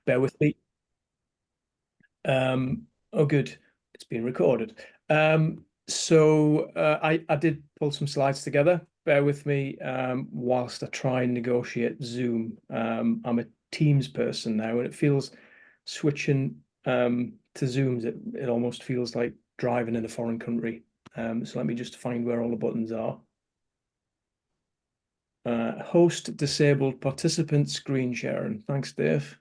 bear with me. Oh, good. It's being recorded. I did pull some slides together. Bear with me whilst I try and negotiate Zoom. I'm a Teams person now, and it feels switching to Zooms, it almost feels like driving in a foreign country. So let me just find where all the buttons are. Host disabled participant screen sharing. Thanks, Dave.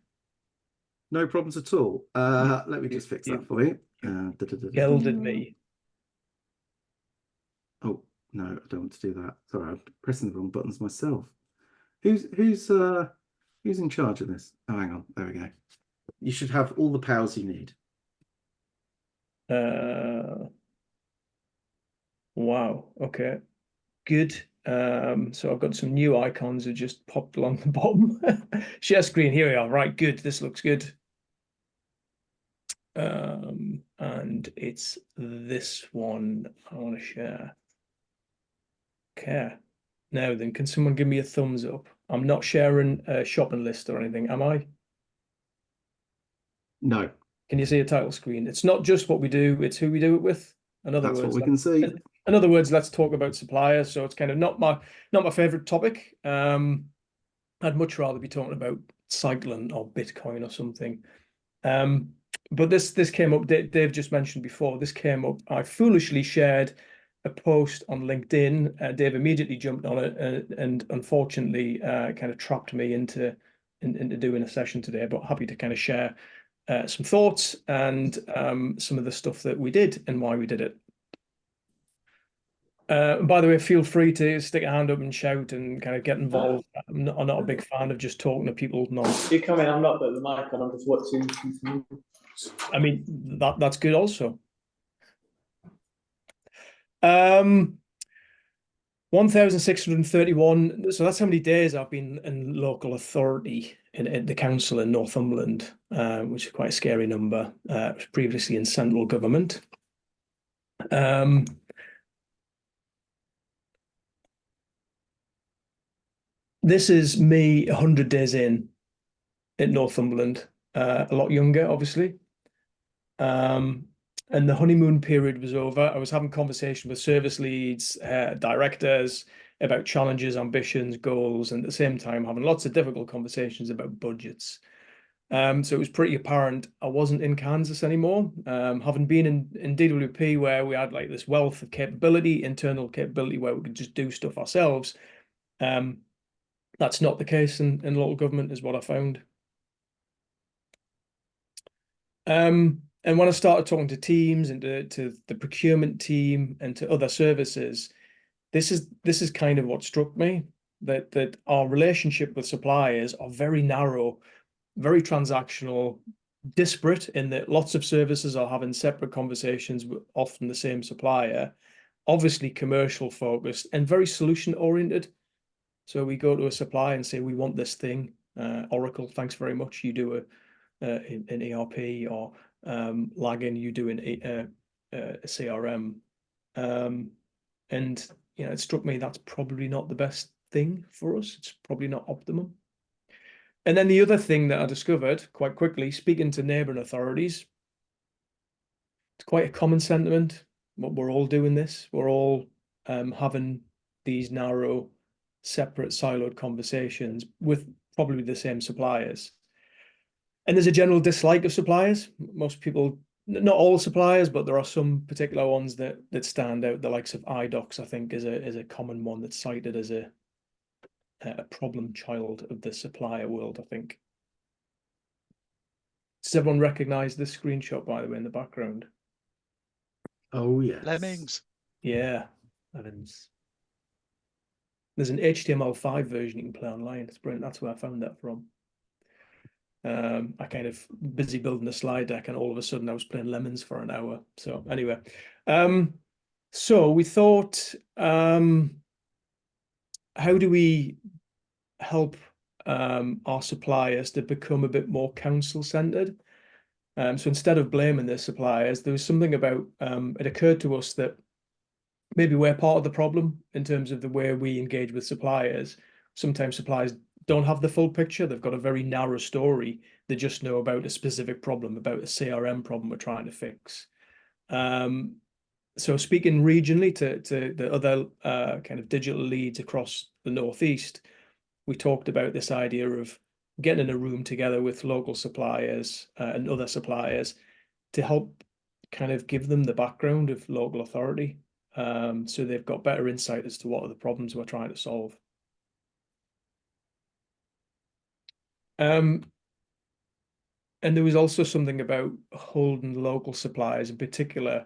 No problems at all. Let me just fix that for you. Gelded me. Oh, no, I don't want to do that. Sorry, I'm pressing the wrong buttons myself. Who's in charge of this? Oh, hang on. There we go. You should have all the powers you need. Wow. Okay. Good. So I've got some new icons that just popped along the bottom. Share screen. Here we are. Right. Good. This looks good. And it's this one I want to share. Okay. Now then, can someone give me a thumbs up? I'm not sharing a shopping list or anything, am I? No. Can you see a title screen? It's not just what we do, it's who we do it with. In other That's words, what we can see. In other words, let's talk about suppliers. So it's kind of not my favorite topic. I'd much rather be talking about cycling or Bitcoin or something. But this came up. Dave just mentioned before. This came up. I foolishly shared a post on LinkedIn. Dave immediately jumped on it, and unfortunately, kind of trapped me into doing a session today. But happy to kind of share some thoughts and some of the stuff that we did and why we did it. By the way, feel free to stick a hand up and shout and kind of get involved. I'm not a big fan of just talking to people. You come in, I'm not putting the mic on, I'm just watching. I mean, that's good also. 1,631. So that's how many days I've been in local authority in the council in Northumberland, which is quite a scary number. I was previously in central government. This is me 100 days in Northumberland, a lot younger, obviously. And the honeymoon period was over. I was having conversation with service leads, directors about challenges, ambitions, goals, and at the same time having lots of difficult conversations about budgets. So it was pretty apparent I wasn't in Kansas anymore. Having been in DWP where we had like this wealth of capability, internal capability where we could just do stuff ourselves. That's not the case in local government, is what I found. And when I started talking to teams and to the procurement team and to other services, this is kind of what struck me, that our relationship with suppliers are very narrow, very transactional, disparate in that lots of services are having separate conversations with often the same supplier, obviously commercial focused and very solution oriented. So we go to a supplier and say, we want this thing. Oracle, thanks very much. You do an ERP, or Lagging, you do a CRM. And it struck me that's probably not the best thing for us. It's probably not optimum. And then the other thing that I discovered quite quickly, speaking to neighbouring authorities, it's quite a common sentiment. We're all doing this. We're all having these narrow, separate, siloed conversations with probably the same suppliers. And there's a general dislike of suppliers. Most people, not all suppliers, but there are some particular ones that stand out. The likes of iDocs, I think, is a common one that's cited as a problem child of the supplier world, I think. Does everyone recognize this screenshot, by the way, in the background? Oh, yes. Lemmings. Yeah, Lemmings. There's an HTML5 version you can play online. It's brilliant. That's where I found that from. I kind of busy building a slide deck, and all of a sudden I was playing Lemons for an hour. So anyway, so we thought, how do we help our suppliers to become a bit more council centered? So instead of blaming the suppliers, there was something about it occurred to us that maybe we're part of the problem in terms of the way we engage with suppliers. Sometimes suppliers don't have the full picture. They've got a very narrow story. They just know about a specific problem, about a CRM problem we're trying to fix. So speaking regionally to the other kind of digital leads across the Northeast, we talked about this idea of getting in a room together with local suppliers and other suppliers to help kind of give them the background of local authority, so they've got better insight as to what are the problems we're trying to solve. And there was also something about holding local suppliers in particular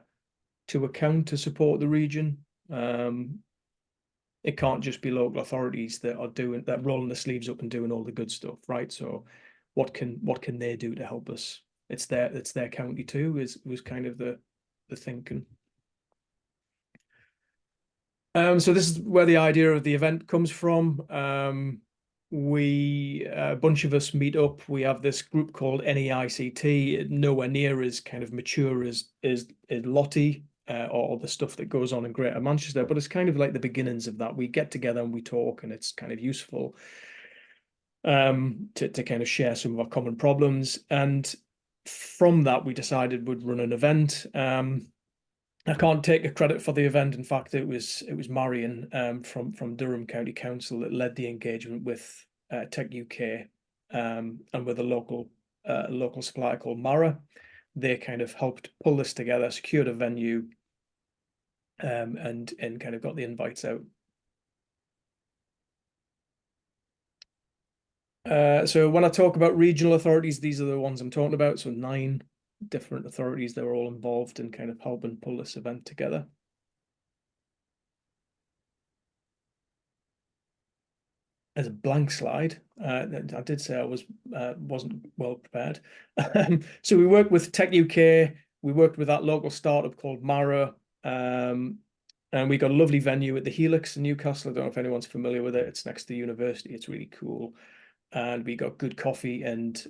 to account to support the region. It can't just be local authorities that are rolling the sleeves up and doing all the good stuff, right? So what can they do to help us? It's their county too, was kind of the thinking. So this is where the idea of the event comes from. A bunch of us meet up. We have this group called NEICT, nowhere near as kind of mature as Lottie or the stuff that goes on in Greater Manchester, but it's kind of like the beginnings of that. We get together and we talk, and it's kind of useful to kind of share some of our common problems. And from that, we decided we'd run an event. I can't take a credit for the event. In fact, it was Marion from Durham County Council that led the engagement with Tech UK and with a local supplier called Mara. They kind of helped pull this together, secured a venue, and kind of got the invites out. So when I talk about regional authorities, these are the ones I'm talking about. So 9 different authorities that were all involved in kind of helping pull this event together. As a blank slide, I did say I wasn't well prepared. So we worked with Tech UK. We worked with that local startup called Mara, and we got a lovely venue at the Helix in Newcastle. I don't know if anyone's familiar with it. It's next to the university. It's really cool, and we got good coffee and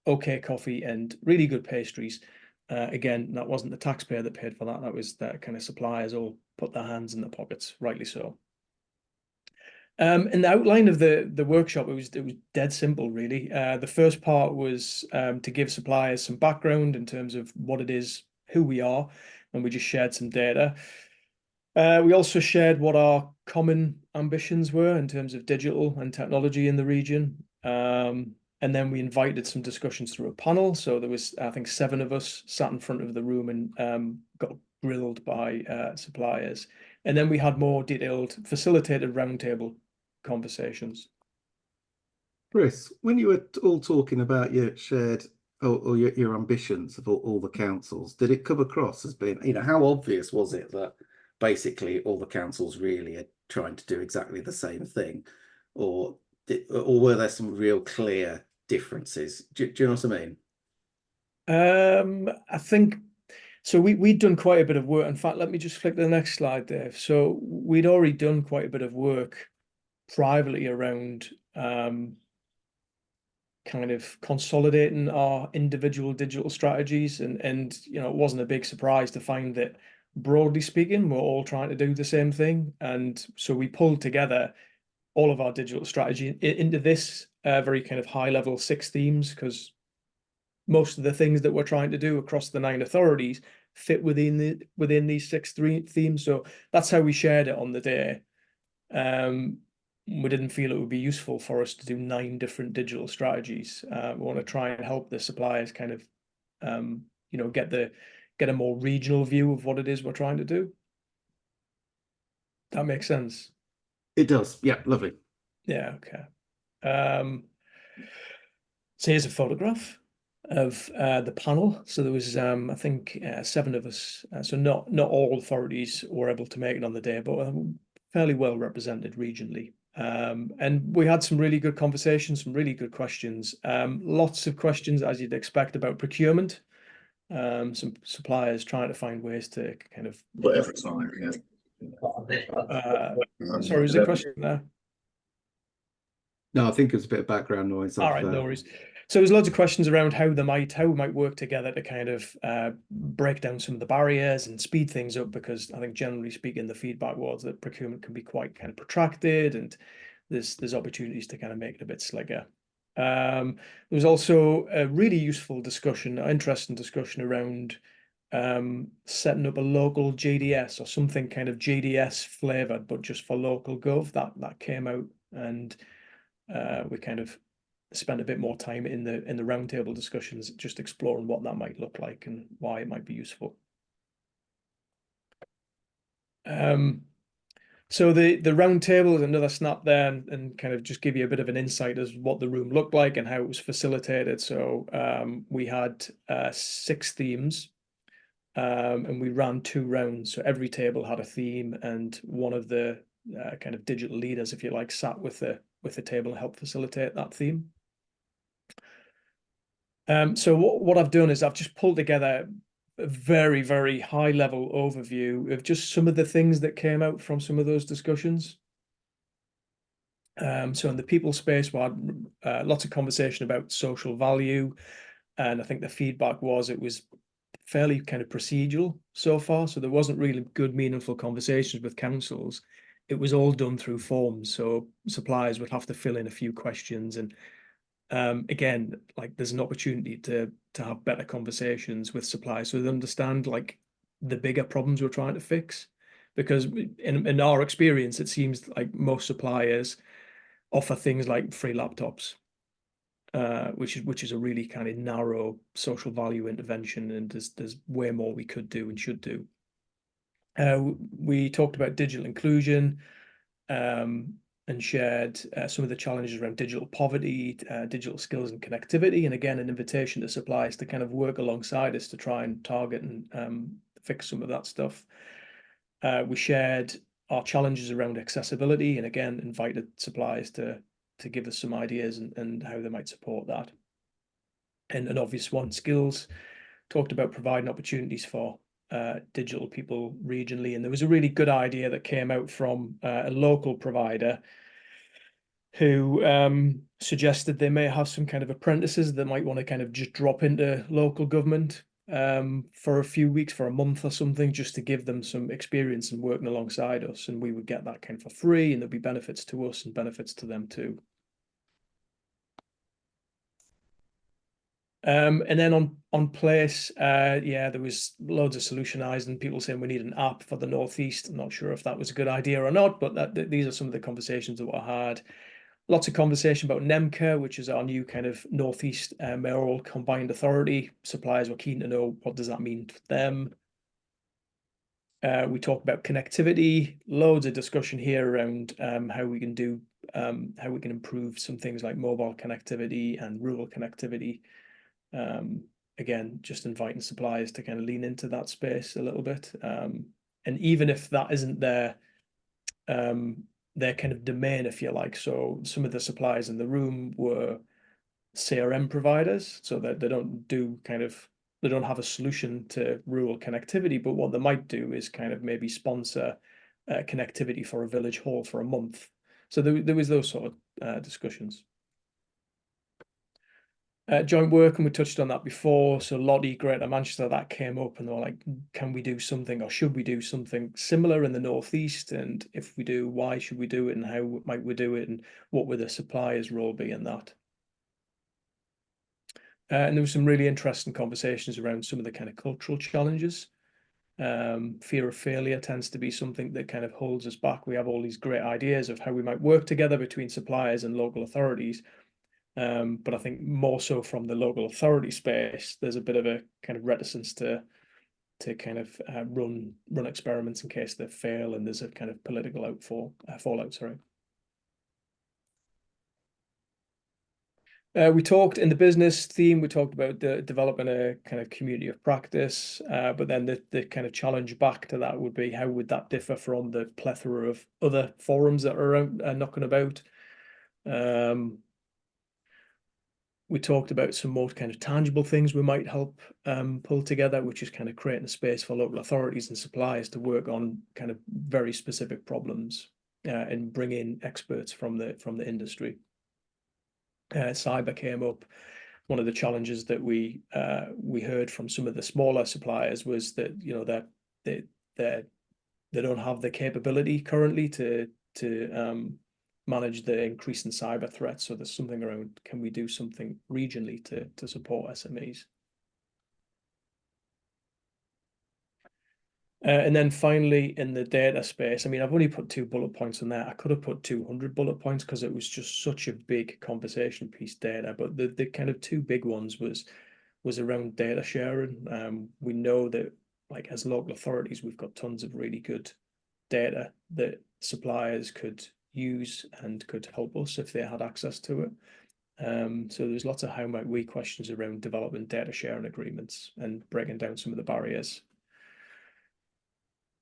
okay coffee and really good pastries. Again, that wasn't the taxpayer that paid for that. That was the kind of suppliers all put their hands in their pockets, rightly so. In the outline of the workshop, it was dead simple, really. The first part was to give suppliers some background in terms of what it is, who we are, and we just shared some data. We also shared what our common ambitions were in terms of digital and technology in the region. And then we invited some discussions through a panel. So there was, I think, 7 of us sat in front of the room and got grilled by suppliers. And then we had more detailed, facilitated roundtable conversations. Chris, when you were all talking about your shared or your ambitions of all the councils, did it come across as being, how obvious was it that basically all the councils really are trying to do exactly the same thing, or were there some real clear differences? Do you know what I mean? I think so. We'd done quite a bit of work. In fact, let me just flick to the next slide, Dave. So we'd already done quite a bit of work privately around kind of consolidating our individual digital strategies, and it wasn't a big surprise to find that, broadly speaking, we're all trying to do the same thing. And so we pulled together all of our digital strategy into this very kind of high level 6 themes, because most of the things that we're trying to do across the 9 authorities fit within these 6 themes. So that's how we shared it on the day. We didn't feel it would be useful for us to do 9 different digital strategies. We want to try and help the suppliers kind of get a more regional view of what it is we're trying to do. That makes sense. It does. Yeah, lovely. Yeah, okay. So here's a photograph of the panel. So there was I think 7 of us. So not all authorities were able to make it on the day, but fairly well represented regionally. And we had some really good conversations, some really good questions. Lots of questions, as you'd expect, about procurement. Some suppliers trying to find ways to kind of whatever it's like, yeah. Sorry, was there a question there? No, I think it was a bit of background noise. All right, no worries. So there's loads of questions around how we might work together to kind of break down some of the barriers and speed things up, because I think generally speaking, the feedback was that procurement can be quite kind of protracted, and there's opportunities to kind of make it a bit slicker. There was also a really useful discussion, interesting discussion around setting up a local GDS or something kind of GDS flavored, but just for local gov. That came out, and we kind of spent a bit more time in the roundtable discussions, just exploring what that might look like and why it might be useful. So the roundtable is another snap there, and kind of just give you a bit of an insight as what the room looked like and how it was facilitated. So we had 6 themes, and we ran 2 rounds. So every table had a theme, and one of the kind of digital leaders, if you like, sat with the table and helped facilitate that theme. So what I've done is I've just pulled together a very, very high level overview of just some of the things that came out from some of those discussions. So in the people space, we had lots of conversation about social value, and I think the feedback was it was fairly kind of procedural so far. So there wasn't really good, meaningful conversations with councils. It was all done through forms. So suppliers would have to fill in a few questions, and again, like there's an opportunity to have better conversations with suppliers so they understand like the bigger problems we're trying to fix. Because in our experience, it seems like most suppliers offer things like free laptops, which is a really kind of narrow social value intervention, and there's way more we could do and should do. We talked about digital inclusion, and shared some of the challenges around digital poverty, digital skills and connectivity, and again, an invitation to suppliers to kind of work alongside us to try and target and fix some of that stuff. We shared our challenges around accessibility, and again, invited suppliers to give us some ideas and how they might support that. And an obvious one, skills, talked about providing opportunities for digital people regionally, and there was a really good idea that came out from a local provider who suggested they may have some kind of apprentices that might want to kind of just drop into local government for a few weeks, for a month or something, just to give them some experience and working alongside us, and we would get that kind of for free, and there'd be benefits to us and benefits to them too. And then on place, yeah, there was loads of solutionized and people saying we need an app for the Northeast. I'm not sure if that was a good idea or not, but these are some of the conversations that I had. Lots of conversation about NEMCA, which is our new kind of Northeast mayoral combined authority. Suppliers were keen to know what does that mean to them. We talked about connectivity, loads of discussion here around how we can do, how we can improve some things like mobile connectivity and rural connectivity. Again, just inviting suppliers to kind of lean into that space a little bit. And even if that isn't their kind of domain, if you like. So some of the suppliers in the room were CRM providers, so that they don't have a solution to rural connectivity, but what they might do is kind of maybe sponsor connectivity for a village hall for a month. So there was those sort of discussions. Joint work, and we touched on that before. So Lottie, Greater Manchester, that came up, and they were like, can we do something, or should we do something similar in the Northeast? And if we do, why should we do it, and how might we do it, and what would the supplier's role be in that? And there was some really interesting conversations around some of the kind of cultural challenges. Fear of failure tends to be something that kind of holds us back. We have all these great ideas of how we might work together between suppliers and local authorities. But I think more so from the local authority space, there's a bit of a kind of reticence to kind of run experiments in case they fail and there's a kind of political fallout. Sorry. We talked in the business theme, we talked about developing a kind of community of practice, but then the kind of challenge back to that would be how would that differ from the plethora of other forums that are around knocking about. We talked about some more kind of tangible things we might help pull together, which is kind of creating a space for local authorities and suppliers to work on kind of very specific problems and bring in experts from the industry. Cyber came up. One of the challenges that we heard from some of the smaller suppliers was that they don't have the capability currently to manage the increase in cyber threats. So there's something around, can we do something regionally to support SMEs? And then finally, in the data space, I mean, I've only put 2 bullet points on there. I could have put 200 bullet points because it was just such a big conversation piece, data. But the kind of 2 big ones was around data sharing. We know that, like, as local authorities, we've got tons of really good data that suppliers could use and could help us if they had access to it. So there's lots of how might we questions around developing data sharing agreements and breaking down some of the barriers.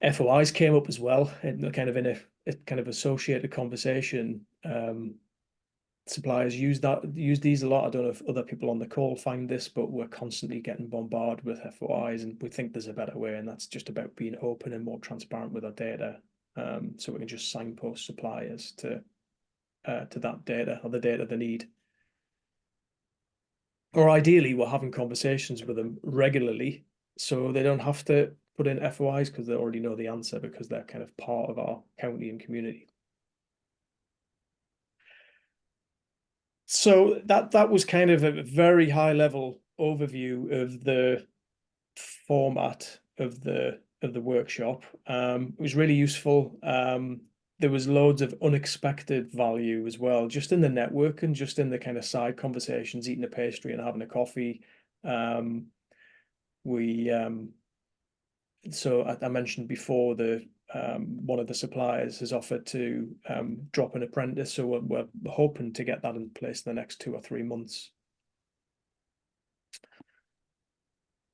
FOIs came up as well, in kind of associated conversation. Suppliers use these a lot. I don't know if other people on the call find this, but we're constantly getting bombarded with FOIs, and we think there's a better way, and that's just about being open and more transparent with our data, so we can just signpost suppliers to that data or the data they need. Or ideally, we're having conversations with them regularly, so they don't have to put in FOIs because they already know the answer, because they're kind of part of our county and community. So that was kind of a very high level overview of the format of the workshop. It was really useful. There was loads of unexpected value as well, just in the network and just in the kind of side conversations, eating a pastry and having a coffee. So I mentioned before, one of the suppliers has offered to drop an apprentice, so we're hoping to get that in place in the next 2 or 3 months.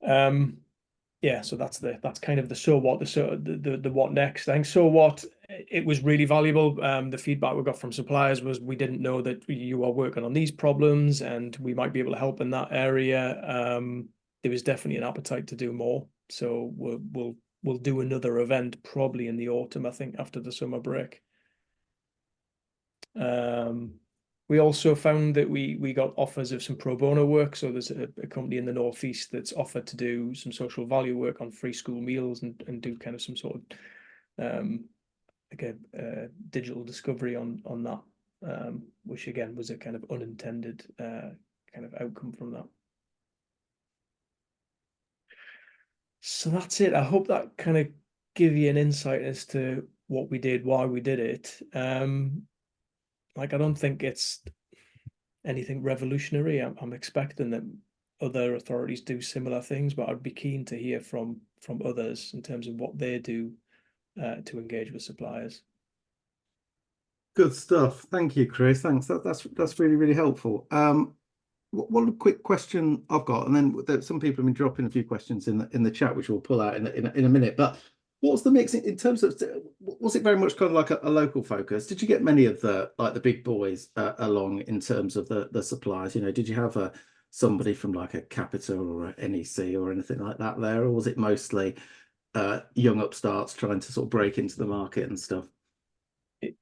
Yeah, so that's kind of the so what, the what next. I think so what, it was really valuable. The feedback we got from suppliers was, we didn't know that you are working on these problems and we might be able to help in that area. There was definitely an appetite to do more, so we'll do another event probably in the autumn, I think, after the summer break. We also found that we got offers of some pro bono work. So there's a company in the Northeast that's offered to do some social value work on free school meals and do kind of some sort of like a digital discovery on that, which again was a kind of unintended kind of outcome from that. So that's it. I hope that kind of give you an insight as to what we did, why we did it. Like, I don't think it's anything revolutionary. I'm expecting that other authorities do similar things, but I'd be keen to hear from others in terms of what they do to engage with suppliers. Good stuff. Thank you, Chris. Thanks. That's really, really helpful. One quick question I've got, and then some people have been dropping a few questions in the chat, which we'll pull out in a minute. But what's the mix in terms of, was it very much kind of like a local focus? Did you get many of the big boys along in terms of the suppliers? You know, did you have somebody from like a Capita or a NEC or anything like that there, or was it mostly young upstarts trying to sort of break into the market and stuff?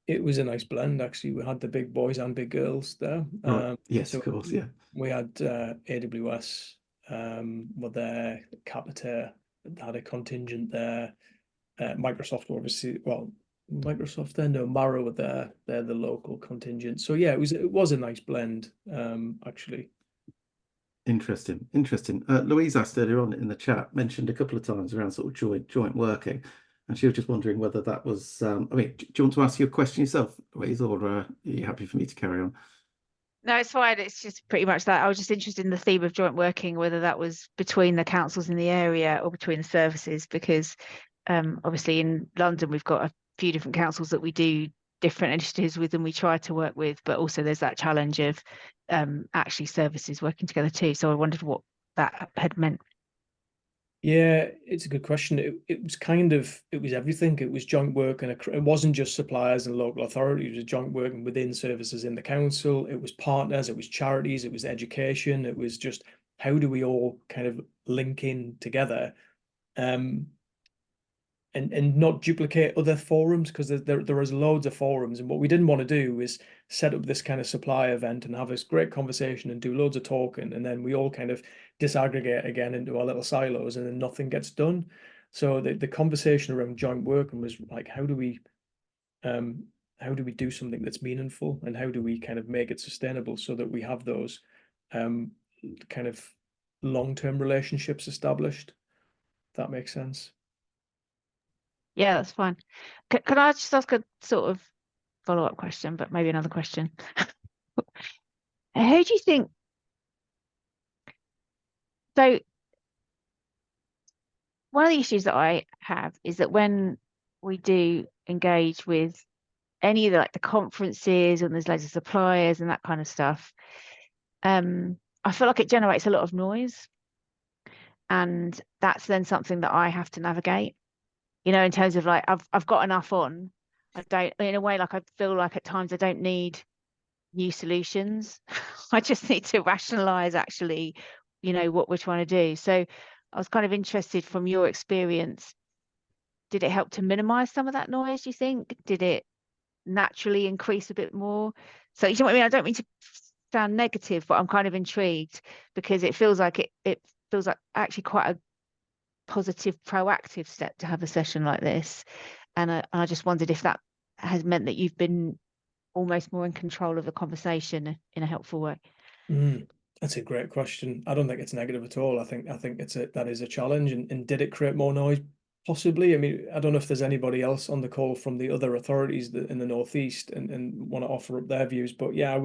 It was a nice blend, actually. We had the big boys and big girls there. Right. Yes, so of course. Yeah. we had AWS were there, Capita had a contingent there. Microsoft were obviously, well, Microsoft then, no, Mara were there. They're the local contingent. So yeah, it was a nice blend, actually. Interesting. Louise asked earlier on in the chat, mentioned a couple of times around sort of joint working, and she was just wondering whether that was. I mean, do you want to ask your question yourself, Louise, or are you happy for me to carry on? No, it's fine. It's just pretty much that. I was just interested in the theme of joint working, whether that was between the councils in the area or between the services, because obviously in London we've got a few different councils that we do different initiatives with and we try to work with, but also there's that challenge of actually services working together too. So I wondered what that had meant. Yeah, it's a good question. It was everything. It was joint work, and it wasn't just suppliers and local authorities. It was joint working within services in the council. It was partners, it was charities, it was education. It was just, how do we all kind of link in together, and not duplicate other forums, because there is loads of forums. And what we didn't want to do is set up this kind of supply event and have this great conversation and do loads of talking, and then we all kind of disaggregate again into our little silos, and then nothing gets done. So the conversation around joint working was like, how do we how do we do something that's meaningful, and how do we kind of make it sustainable so that we have those kind of long-term relationships established. If that makes sense. Yeah, that's fine. Can I just ask a sort of follow-up question, but maybe another question? Who do you think? So one of the issues that I have is that when we do engage with any of the, like the conferences and there's loads of suppliers and that kind of stuff, I feel like it generates a lot of noise, and that's then something that I have to navigate. You know, in terms of like I've got enough on. I don't, in a way, like I feel like at times I don't need new solutions. I just need to rationalize actually, you know, what we're trying to do. So I was kind of interested from your experience, did it help to minimize some of that noise, do you think? Did it naturally increase a bit more? So you know what I mean? I don't mean to sound negative, but I'm kind of intrigued because it feels like it feels like actually quite a positive, proactive step to have a session like this. And I just wondered if that has meant that you've been almost more in control of the conversation in a helpful way. That's a great question. I don't think it's negative at all. I think that is a challenge. And did it create more noise? Possibly. I mean, I don't know if there's anybody else on the call from the other authorities in the Northeast and want to offer up their views. But yeah, I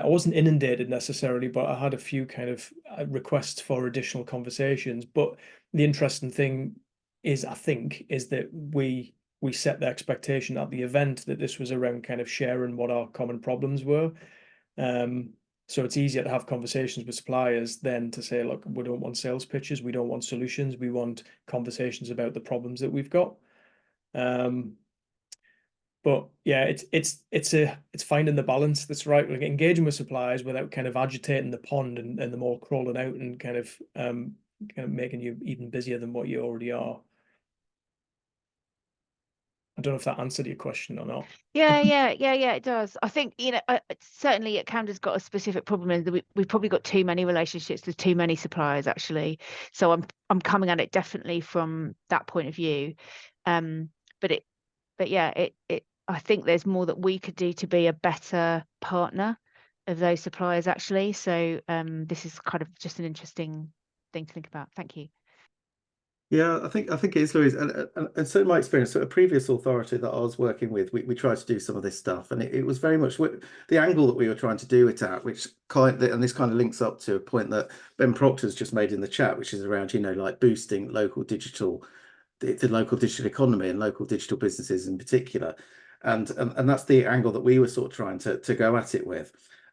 wasn't inundated necessarily, but I had a few kind of requests for additional conversations. But the interesting thing is, I think, is that we set the expectation at the event that this was around kind of sharing what our common problems were. So it's easier to have conversations with suppliers than to say, look, we don't want sales pitches, we don't want solutions, we want conversations about the problems that we've got. But yeah, it's finding the balance that's right, like engaging with suppliers without kind of agitating the pond and them all crawling out and kind of making you even busier than what you already are. I don't know if that answered your question or not. Yeah, it does. I think, you know, certainly at Camden's got a specific problem in that we've probably got too many relationships with too many suppliers actually. So I'm coming at it definitely from that point of view. But yeah, I think there's more that we could do to be a better partner of those suppliers actually. So this is kind of just an interesting thing to think about. Thank you. Yeah, I think it is, Louise, and so in my experience, so a previous authority that I was working with, we tried to do some of this stuff, and it was very much the angle that we were trying to do it at, which and this kind of links up to a point that Ben Proctor's just made in the chat, which is around, you know, like boosting local digital, the local digital economy and local digital businesses in particular, and that's the angle that we were sort of trying to go at it with.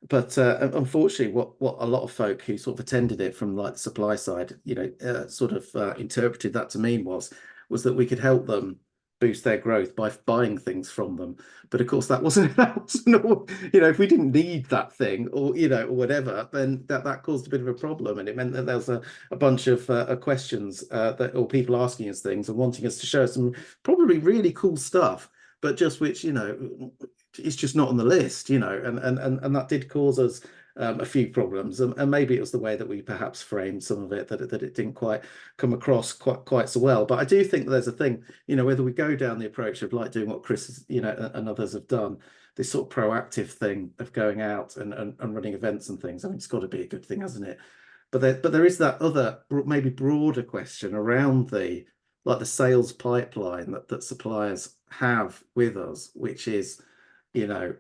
But unfortunately, what a lot of folk who sort of attended it from like the supply side, you know, sort of interpreted that to mean was that we could help them boost their growth by buying things from them. But of course, that wasn't all, you know, if we didn't need that thing or, you know, or whatever, then that caused a bit of a problem. And it meant that there was a bunch of questions or people asking us things and wanting us to show some probably really cool stuff, but just which, you know, it's just not on the list, you know, and that did cause us a few problems, and maybe it was the way that we perhaps framed some of it that it didn't quite come across quite so well. But I do think there's a thing, you know, whether we go down the approach of like doing what Chris, you know, and others have done, this sort of proactive thing of going out and running events and things. I mean, it's got to be a good thing, hasn't it? But there is that other maybe broader question around the sales pipeline that suppliers have with us, which is, you know,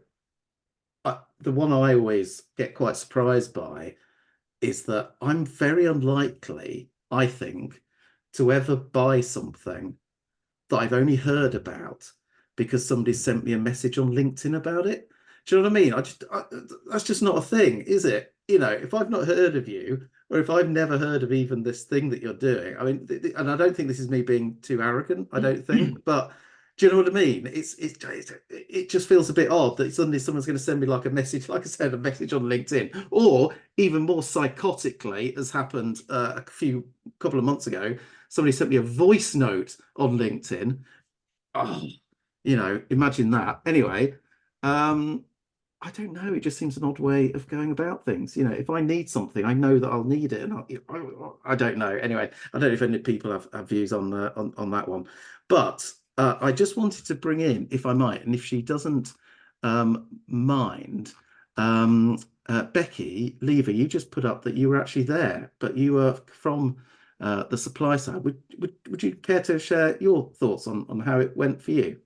the one I always get quite surprised by is that I'm very unlikely, I think, to ever buy something that I've only heard about because somebody sent me a message on LinkedIn about it. Do you know what I mean? That's just not a thing, is it? You know, if I've not heard of you, or if I've never heard of even this thing that you're doing, I mean, and I don't think this is me being too arrogant, I don't think, but do you know what I mean? It just feels a bit odd that suddenly someone's going to send me like a message, like I said, a message on LinkedIn, or even more psychotically, as happened a couple of months ago, somebody sent me a voice note on LinkedIn. Oh, you know, imagine that. Anyway, I don't know. It just seems an odd way of going about things. You know, if I need something, I know that I'll need it, and I don't know. Anyway, I don't know if any people have views on that one, but I just wanted to bring in, if I might, and if she doesn't mind, Becky Lever, you just put up that you were actually there, but you were from the supply side. Would you care to share your thoughts on how it went for you?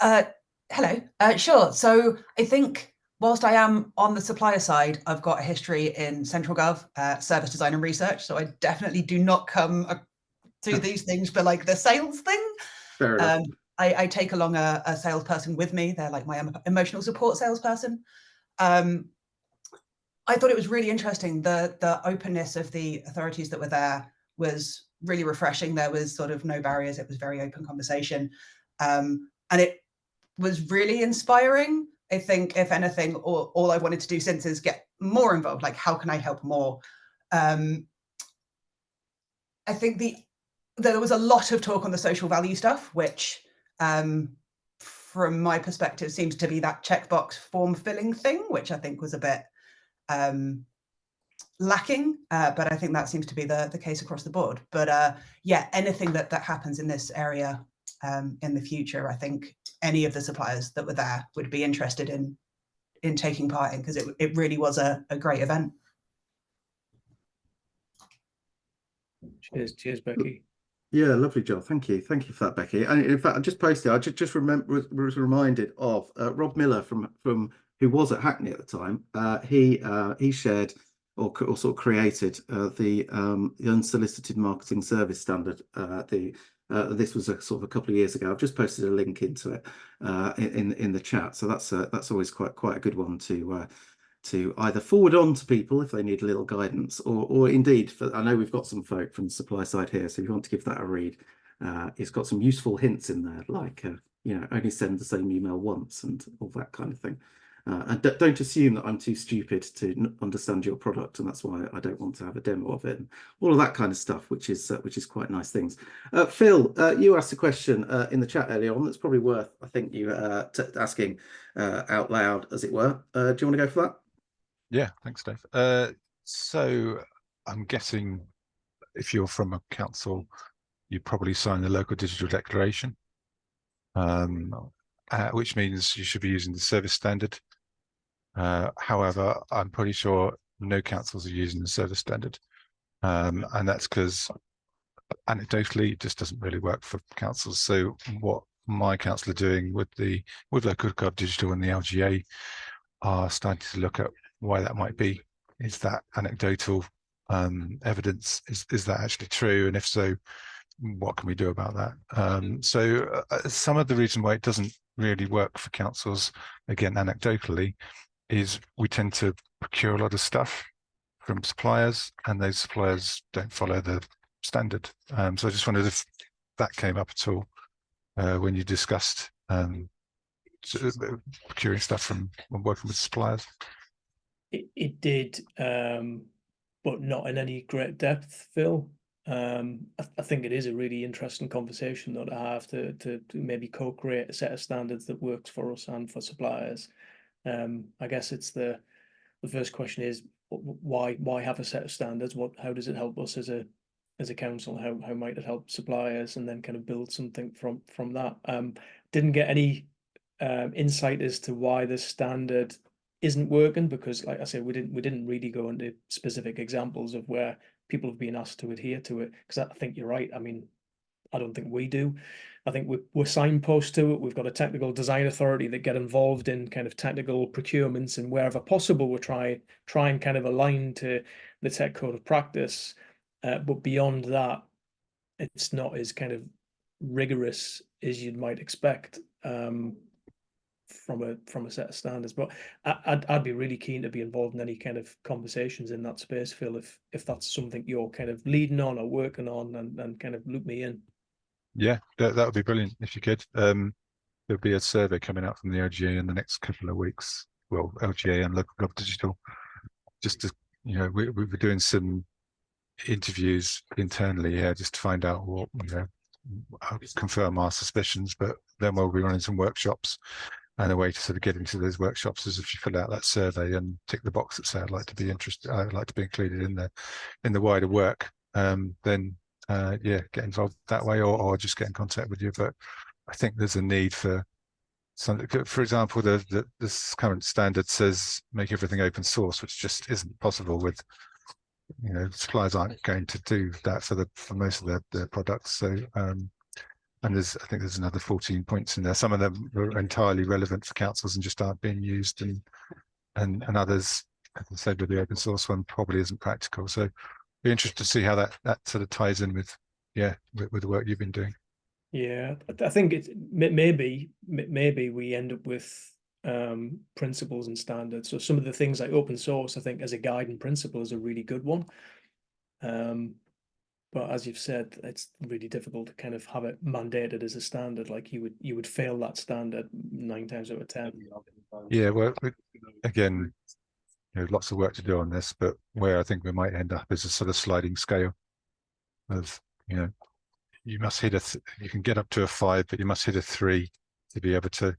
Hello. Sure. So I think whilst I am on the supplier side, I've got a history in Central Gov, service design and research. So I definitely do not come to these things for like the sales thing. Fair enough. I take along a salesperson with me. They're like my emotional support salesperson. I thought it was really interesting. The openness of the authorities that were there was really refreshing. There was sort of no barriers. It was very open conversation. And it was really inspiring. I think, if anything, all I wanted to do since is get more involved. Like, how can I help more? I think there was a lot of talk on the social value stuff, which, from my perspective, seems to be that checkbox form filling thing, which I think was a bit lacking. But I think that seems to be the case across the board. But yeah, anything that happens in this area in the future, I think any of the suppliers that were there would be interested in taking part in, because it really was a great event. Cheers, Becky. Yeah, lovely, Joel. Thank you for that, Becky. And in fact, I just posted. I just was reminded of Rob Miller from who was at Hackney at the time. He shared or sort of created the unsolicited marketing service standard. This was a sort of a couple of years ago. I've just posted a link into it in the chat. So that's always quite a good one to either forward on to people if they need a little guidance, or indeed, I know we've got some folk from the supply side here, so if you want to give that a read, it's got some useful hints in there, like only send the same email once and all that kind of thing. And don't assume that I'm too stupid to understand your product, and that's why I don't want to have a demo of it, and all of that kind of stuff, which is quite nice things. Phil, you asked a question in the chat earlier on that's probably worth, I think, you asking out loud, as it were. Do you want to go for that? Yeah, thanks, Dave. So I'm guessing if you're from a council, you probably sign the local digital declaration, which means you should be using the service standard. However, I'm pretty sure no councils are using the service standard, and that's because anecdotally it just doesn't really work for councils. So what my council are doing with LocalGovDigital and the LGA are starting to look at why that might be. Is that anecdotal evidence? Is that actually true? And if so, what can we do about that? So some of the reason why it doesn't really work for councils, again, anecdotally, is we tend to procure a lot of stuff from suppliers, and those suppliers don't follow the standard. So I just wondered if that came up at all when you discussed procuring stuff from working with suppliers. It did, but not in any great depth, Phil. I think it is a really interesting conversation though to have to maybe co-create a set of standards that works for us and for suppliers. I guess it's the first question is why have a set of standards? How does it help us as a council? How might it help suppliers? And then kind of build something from that. Didn't get any insight as to why the standard isn't working, because like I said, we didn't really go into specific examples of where people have been asked to adhere to it, because I think you're right. I mean, I don't think we do. I think we're signpost to it. We've got a technical design authority that get involved in kind of technical procurements, and wherever possible we try and kind of align to the tech code of practice, but beyond that it's not as kind of rigorous as you might expect from a set of standards. But I'd be really keen to be involved in any kind of conversations in that space, Phil, if that's something you're kind of leading on or working on, and kind of loop me in. Yeah, that would be brilliant if you could. There'll be a survey coming out from the LGA in the next couple of weeks. Well, LGA and LocalGovDigital, just to, we're doing some interviews internally here just to find out what, confirm our suspicions, but then we'll be running some workshops. And a way to sort of get into those workshops is if you fill out that survey and tick the box that say I'd like to be interested, I'd like to be included in the wider work. Then get involved that way, or just get in contact with you. But I think there's a need for something. For example, this current standard says make everything open source, which just isn't possible with, you know, suppliers aren't going to do that for most of their products. So and I think there's another 14 points in there. Some of them are entirely relevant for councils and just aren't being used, and others, as I said, with the open source one, probably isn't practical. So be interested to see how that sort of ties in with the work you've been doing. Yeah, I think it's maybe we end up with principles and standards. So some of the things like open source, I think as a guiding principle is a really good one. But as you've said, it's really difficult to kind of have it mandated as a standard. Like you would fail that standard 9 times out of 10. Yeah, well, again, you know, lots of work to do on this, but where I think we might end up is a sort of sliding scale of, you know, you must hit you can get up to a 5, but you must hit a 3 to be able to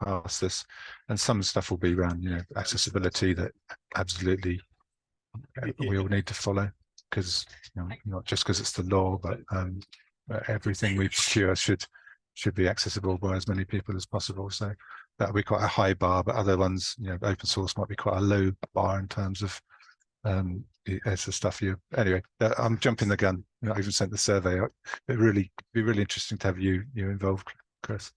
pass this. And some stuff will be around, you know, accessibility that absolutely we all need to follow, because, you know, not just because it's the law, but everything we procure should be accessible by as many people as possible. So that would be quite a high bar, but other ones, you know, open source might be quite a low bar in terms of it's the stuff anyway. I'm jumping the gun. You know, I even sent the survey out. It'd be really interesting to have you involved, Chris.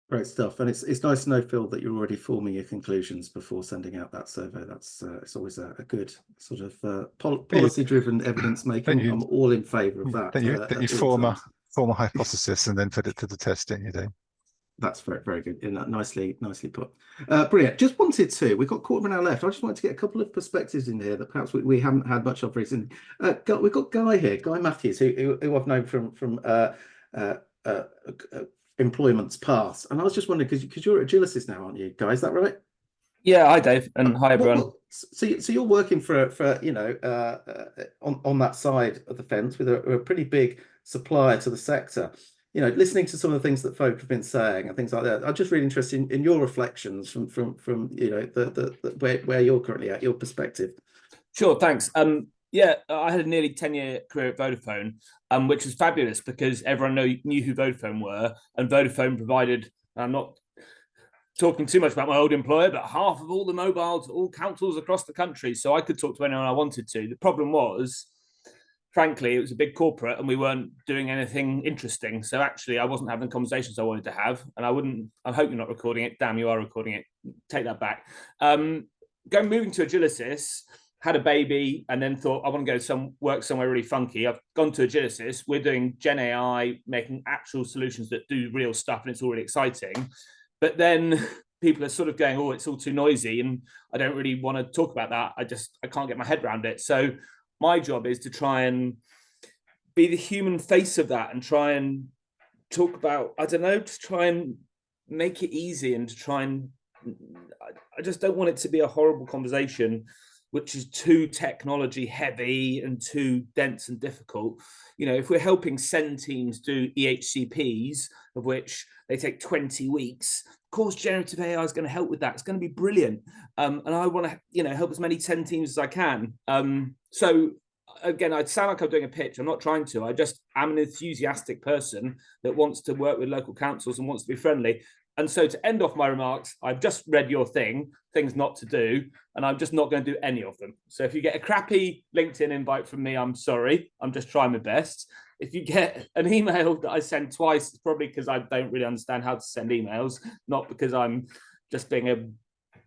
Great stuff, and it's nice to know, Phil, that you're already forming your conclusions before sending out that survey. That's it's always a good sort of policy-driven evidence making. I'm all in favour of that. Then you form a hypothesis and then put it to the test, don't you, Dave? That's very, very good. In that, nicely put. Brilliant. Just wanted to. We've got a quarter of an hour left. I just wanted to get a couple of perspectives in here that perhaps we haven't had much of recently. We've got Guy here, Guy Matthews, who I've known from employment's past, and I was just wondering, because you're at Agilicis now, aren't you, Guy? Is that right? Yeah, hi Dave, and hi everyone. So you're working for you know on that side of the fence with a pretty big supplier to the sector. You know, listening to some of the things that folk have been saying and things like that, I'm just really interested in your reflections from you know the where you're currently at, your perspective. Sure, thanks. Yeah, I had a nearly 10-year career at Vodafone, which was fabulous because everyone knew who Vodafone were, and Vodafone provided. I'm not talking too much about my old employer, but half of all the mobile to all councils across the country, so I could talk to anyone I wanted to. The problem was, frankly, it was a big corporate and we weren't doing anything interesting. So actually, I wasn't having conversations I wanted to have, and I hope you're not recording it. Damn, you are recording it. Take that back. Moving to Agilicis, had a baby, and then thought I want to go work somewhere really funky. I've gone to Agilicis. We're doing Gen AI, making actual solutions that do real stuff, and it's all really exciting. But then people are sort of going, oh, it's all too noisy, and I don't really want to talk about that. I can't get my head around it. So my job is to try and be the human face of that and try and talk about, I don't know, to try and make it easy and to try and, I just don't want it to be a horrible conversation which is too technology heavy and too dense and difficult. You know, if we're helping send teams do EHCPs, of which they take 20 weeks, of course, generative AI is going to help with that. It's going to be brilliant. And I want to, you know, help as many 10 teams as I can. So again, I'd sound like I'm doing a pitch. I'm not trying to. I just am an enthusiastic person that wants to work with local councils and wants to be friendly. And so to end off my remarks, I've just read your things not to do, and I'm just not going to do any of them. So if you get a crappy LinkedIn invite from me, I'm sorry. I'm just trying my best. If you get an email that I send twice, it's probably because I don't really understand how to send emails, not because I'm just being a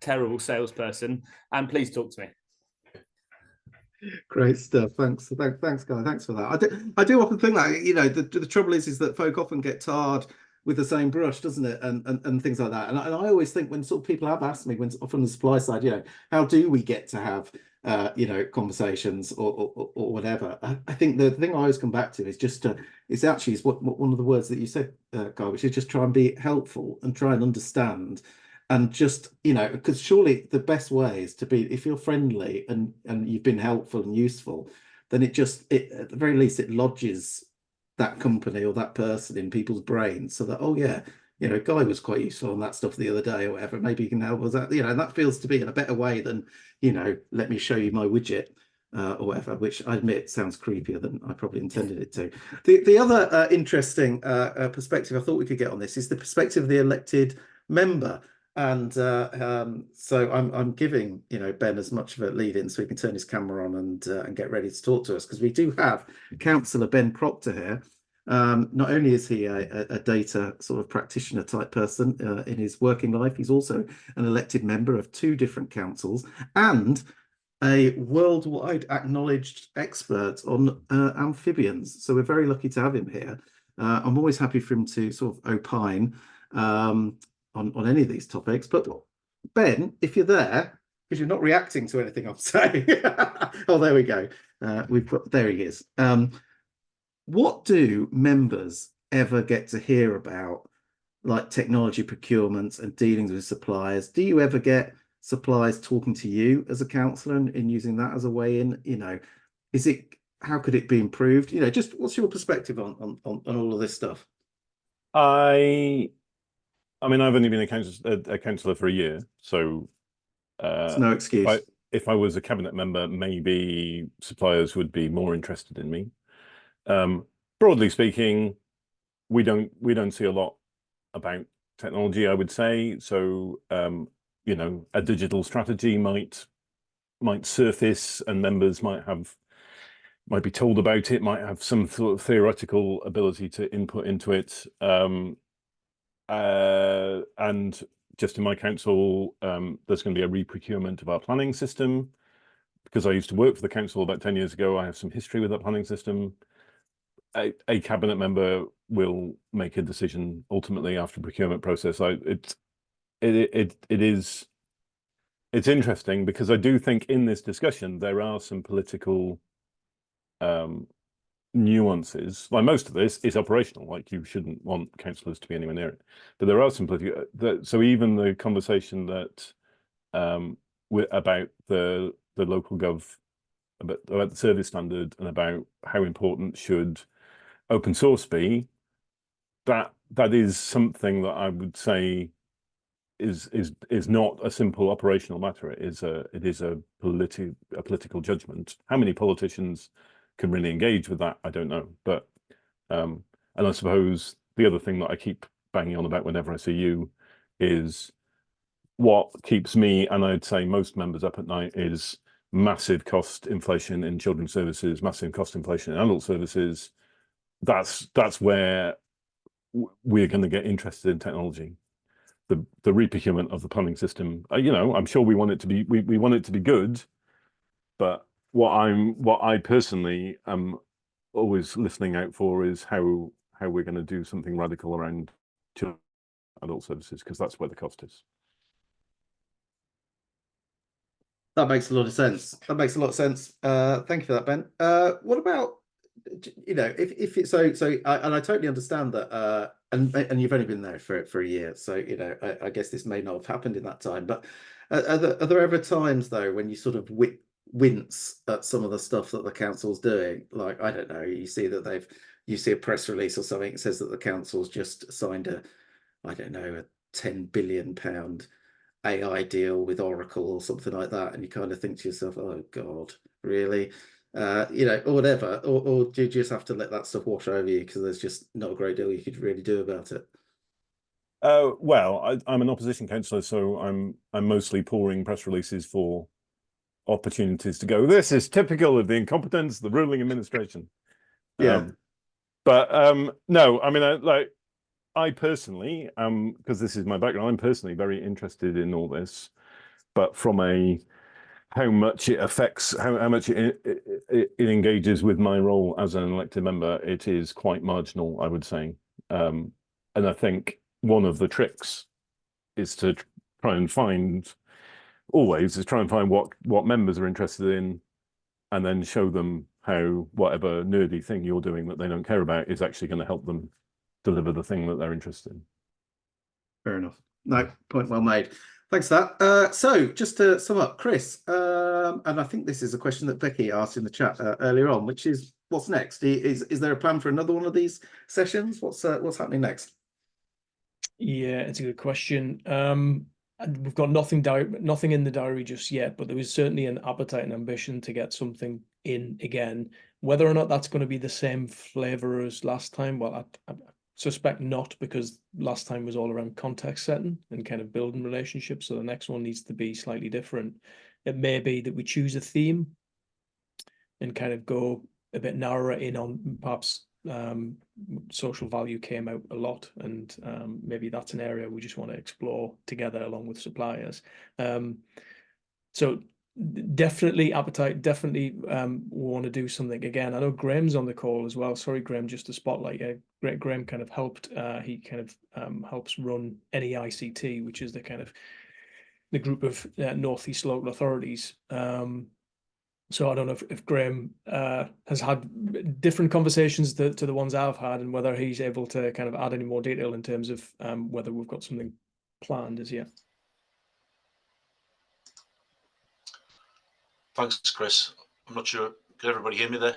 terrible salesperson. And please talk to me. Great stuff. Thanks, Guy. Thanks for that. I do often think that, you know, the trouble is that folk often get tarred with the same brush, doesn't it, and things like that. And I always think when sort of people have asked me, when from the supply side, you know, how do we get to have you know, conversations or whatever? I think the thing I always come back to is just it's actually what one of the words that you said, Guy, which is just try and be helpful and try and understand. And just, you know, because surely the best way is to be, if you're friendly and you've been helpful and useful, then it at the very least it lodges that company or that person in people's brains, so that, oh yeah, you know, Guy was quite useful on that stuff the other day or whatever, maybe you can help us out, you know, and that feels to be in a better way than, you know, let me show you my widget. or whatever, which I admit sounds creepier than I probably intended it to. The other interesting perspective I thought we could get on this is the perspective of the elected member. And so I'm giving Ben as much of a lead in so he can turn his camera on and get ready to talk to us, because we do have Councillor Ben Proctor here. Not only is he a data sort of practitioner type person in his working life, he's also an elected member of 2 different councils and a worldwide acknowledged expert on amphibians. So we're very lucky to have him here. I'm always happy for him to sort of opine on any of these topics. But Ben, if you're there, because you're not reacting to anything I'm saying. Oh, there we go. There he is. What do members ever get to hear about, like technology procurements and dealings with suppliers? Do you ever get suppliers talking to you as a councillor and using that as a way in? How could it be improved? Just what's your perspective on all of this stuff? I mean, I've only been a councillor for a year, so it's no excuse. If I was a cabinet member, maybe suppliers would be more interested in me. Broadly speaking, we don't see a lot about technology, I would say. So a digital strategy might surface, and members might be told about it, might have some sort of theoretical ability to input into it. And just in my council, there's going to be a re-procurement of our planning system. Because I used to work for the council about 10 years ago, I have some history with that planning system. A cabinet member will make a decision ultimately after procurement process. It's interesting because I do think in this discussion there are some political nuances. Like most of this is operational, like you shouldn't want councillors to be anywhere near it. But there are some political. So even the conversation that about the local gov, about the service standard, and about how important should open source be, that is something that I would say is not a simple operational matter. It is a political judgment. How many politicians can really engage with that, I don't know. But and I suppose the other thing that I keep banging on about whenever I see you is what keeps me, and I'd say most members, up at night is massive cost inflation in children's services, massive cost inflation in adult services. That's where we're going to get interested in technology. The re-procurement of the planning system. I'm sure we want it to be we want it to be good, but what I personally am always listening out for is how we're going to do something radical around adult services, because that's where the cost is. That makes a lot of sense. Thank you for that, Ben. What about, if it's so I totally understand that, and you've only been there for a year, so I guess this may not have happened in that time. But are there ever times though when you sort of wince at some of the stuff that the council's doing? Like, I don't know, you see a press release or something that says that the council's just signed a £10 billion AI deal with Oracle or something like that, and you kind of think to yourself, oh God, really? Or whatever, or do you just have to let that stuff wash over you because there's just not a great deal you could really do about it? Well, I'm an opposition councillor, so I'm mostly pouring press releases for opportunities to go, this is typical of the incompetence of the ruling administration. Yeah. No, I mean, I personally, because this is my background, I'm personally very interested in all this, but from how much it affects, how much it engages with my role as an elected member, it is quite marginal, I would say. And I think one of the tricks is to try and find what members are interested in, and then show them how whatever nerdy thing you're doing that they don't care about is actually going to help them deliver the thing that they're interested in. Fair enough. No, point well made. Thanks for that. So just to sum up, Chris, and I think this is a question that Becky asked in the chat earlier on, which is, what's next? Is there a plan for another one of these sessions? What's happening next? Yeah, it's a good question. and we've got nothing in the diary just yet, but there is certainly an appetite and ambition to get something in again. Whether or not that's going to be the same flavour as last time, well, I suspect not, because last time was all around context setting and kind of building relationships. So the next one needs to be slightly different. It may be that we choose a theme and kind of go a bit narrower in on perhaps social value came out a lot, and maybe that's an area we just want to explore together along with suppliers. So definitely appetite, definitely we want to do something again. I know Graham's on the call as well. Sorry, Graham, just to spotlight. Graham kind of helped. He kind of helps run NEICT, which is the kind of the group of Northeast local authorities. So I don't know if Graham has had different conversations to the ones I've had, and whether he's able to kind of add any more detail in terms of whether we've got something planned as yet. Thanks, Chris. I'm not sure. Can everybody hear me there?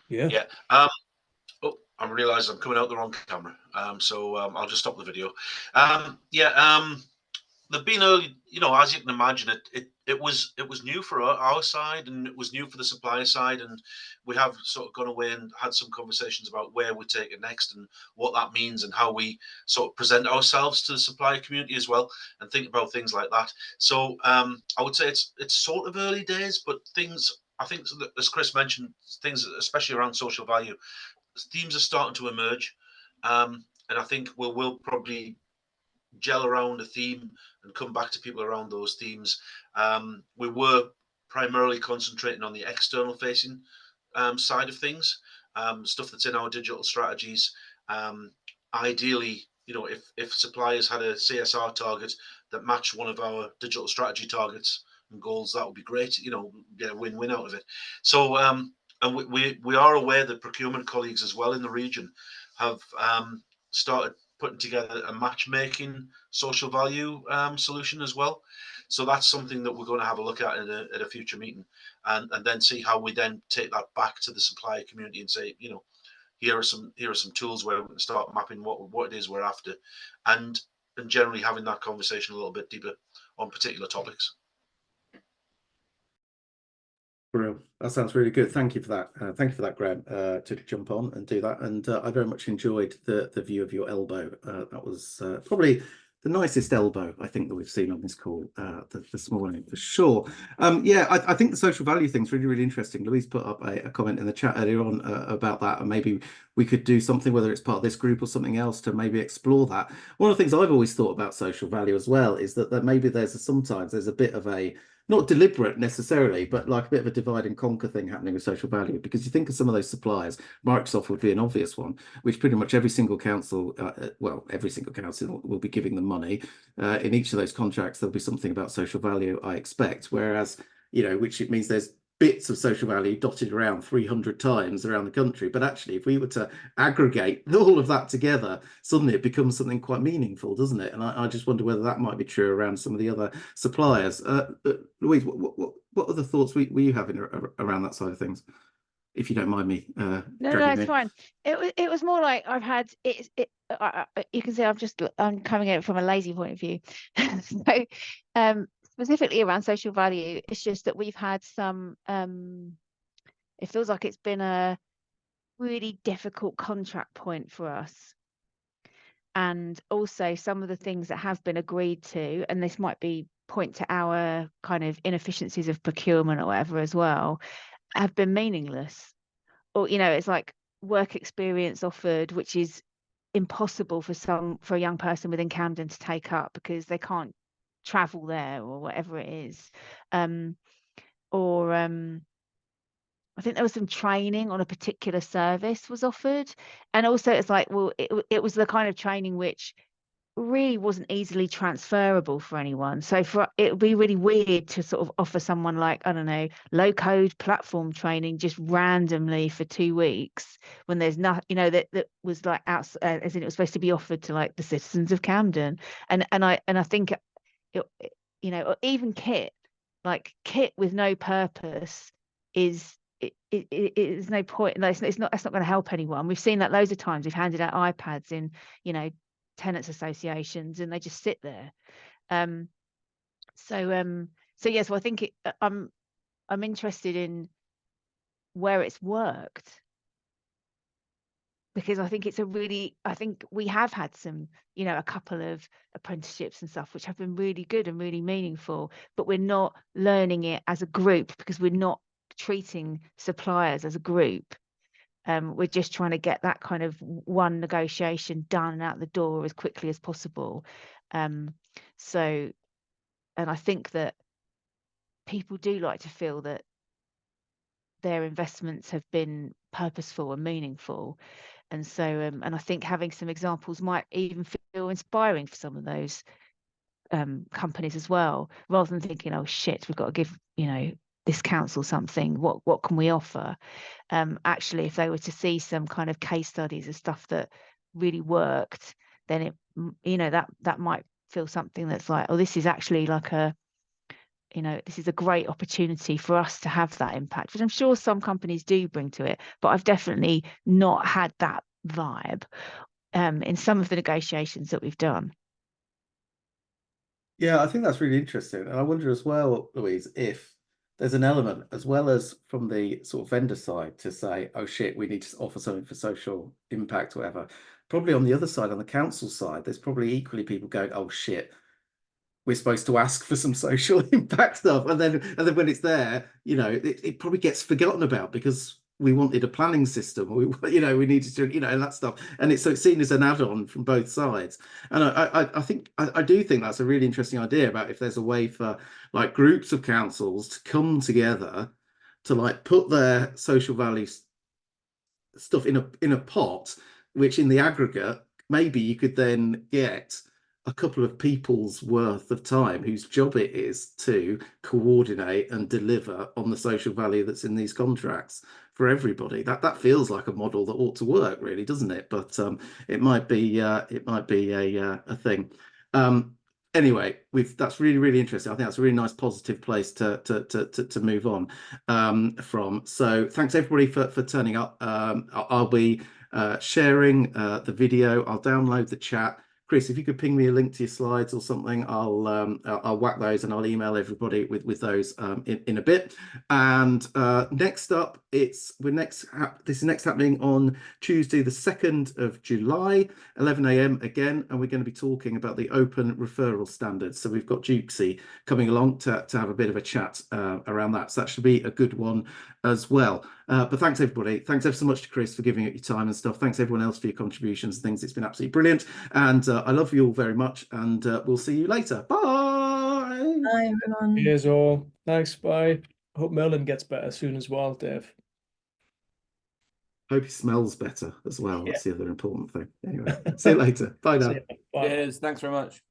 Yeah. Yeah. Oh, I realised I'm coming out the wrong camera. So I'll just stop the video. There've been early, as you can imagine, it was new for our side, and it was new for the supplier side, and we have sort of gone away and had some conversations about where we take it next and what that means and how we sort of present ourselves to the supplier community as well, and think about things like that. So I would say it's sort of early days, but I think as Chris mentioned, things especially around social value, themes are starting to emerge, and I think we'll probably gel around a theme and come back to people around those themes. We were primarily concentrating on the external facing side of things, stuff that's in our digital strategies. Ideally, if suppliers had a CSR target that matched one of our digital strategy targets and goals, that would be great, get a win-win out of it. So and we are aware that procurement colleagues as well in the region have started putting together a matchmaking social value solution as well. So that's something that we're going to have a look at at a future meeting, and then see how we then take that back to the supplier community and say, here are some tools where we can start mapping what it is we're after, and generally having that conversation a little bit deeper on particular topics. Brilliant. That sounds really good. Thank you for that. Thank you for that, Graham, to jump on and do that. And I very much enjoyed the view of your elbow. That was probably the nicest elbow I think that we've seen on this call this morning, for sure. I think the social value thing's really, really interesting. Louise put up a comment in the chat earlier on about that, and maybe we could do something, whether it's part of this group or something else, to maybe explore that. One of the things I've always thought about social value as well is that maybe sometimes there's a bit of a, not deliberate necessarily, but like a bit of a divide and conquer thing happening with social value, because you think of some of those suppliers, Microsoft would be an obvious one, which pretty much every single council, every single council will be giving them money. In each of those contracts, there'll be something about social value, I expect, whereas, which it means there's bits of social value dotted around 300 times around the country. But actually, if we were to aggregate all of that together, suddenly it becomes something quite meaningful, doesn't it? And I just wonder whether that might be true around some of the other suppliers. Louise, what other thoughts were you having around that side of things? If you don't mind me. No, it's fine. It was more like I've had it. You can see I'm coming at it from a lazy point of view. So, specifically around social value, it's just that we've had some. It feels like it's been a really difficult contract point for us, and also some of the things that have been agreed to, and this might be point to our kind of inefficiencies of procurement or whatever as well, have been meaningless. Or it's like work experience offered, which is impossible for a young person within Camden to take up because they can't travel there or whatever it is. I think there was some training on a particular service was offered, and also it's like, well, it was the kind of training which really wasn't easily transferable for anyone. So it would be really weird to sort of offer someone like, I don't know, low code platform training just randomly for 2 weeks when there's not, that was like outside, as in it was supposed to be offered to like the citizens of Camden. And I think or even kit with no purpose is no point. That's not going to help anyone. We've seen that loads of times. We've handed out iPads in tenants associations and they just sit there. So yes, well, I think I'm interested in where it's worked, because I think I think we have had some, a couple of apprenticeships and stuff which have been really good and really meaningful, but we're not learning it as a group because we're not treating suppliers as a group. We're just trying to get that kind of one negotiation done and out the door as quickly as possible. And I think that people do like to feel that their investments have been purposeful and meaningful. And so, and I think having some examples might even feel inspiring for some of those companies as well, rather than thinking, oh shit, we've got to give, this council something. What can we offer? Actually, if they were to see some kind of case studies of stuff that really worked, then that might feel something that's like, oh, this is actually like this is a great opportunity for us to have that impact, which I'm sure some companies do bring to it, but I've definitely not had that vibe in some of the negotiations that we've done. Yeah, I think that's really interesting. And I wonder as well, Louise, if there's an element as well as from the sort of vendor side to say, oh shit, we need to offer something for social impact or whatever. Probably on the other side, on the council side, there's probably equally people going, oh shit, we're supposed to ask for some social impact stuff. And then when it's there, it probably gets forgotten about because we wanted a planning system, or we needed to, and that stuff. And it's seen as an add-on from both sides. And I do think that's a really interesting idea about if there's a way for like groups of councils to come together to like put their social value stuff in a pot, which in the aggregate, maybe you could then get a couple of people's worth of time whose job it is to coordinate and deliver on the social value that's in these contracts for everybody. That feels like a model that ought to work, really, doesn't it? But it might be a thing. Anyway, that's really, really interesting. I think that's a really nice positive place to move on from. So thanks everybody for turning up. I'll be sharing the video. I'll download the chat. Chris, if you could ping me a link to your slides or something, I'll whack those and I'll email everybody with those in a bit. And next up, this is next happening on Tuesday, the 2nd of July, 11 a.m. again, and we're going to be talking about the open referral standards. So we've got Jukesy coming along to have a bit of a chat around that. So that should be a good one as well. But thanks everybody. Thanks ever so much to Chris for giving it your time and stuff. Thanks everyone else for your contributions and things. It's been absolutely brilliant. And I love you all very much. And we'll see you later. Bye. Bye, everyone. Cheers all. Thanks. Bye. Hope Merlin gets better soon as well, Dave. Hope he smells better as well. Yeah. That's the other important thing. Anyway, see you later. Bye now. Bye. Cheers. Thanks very much.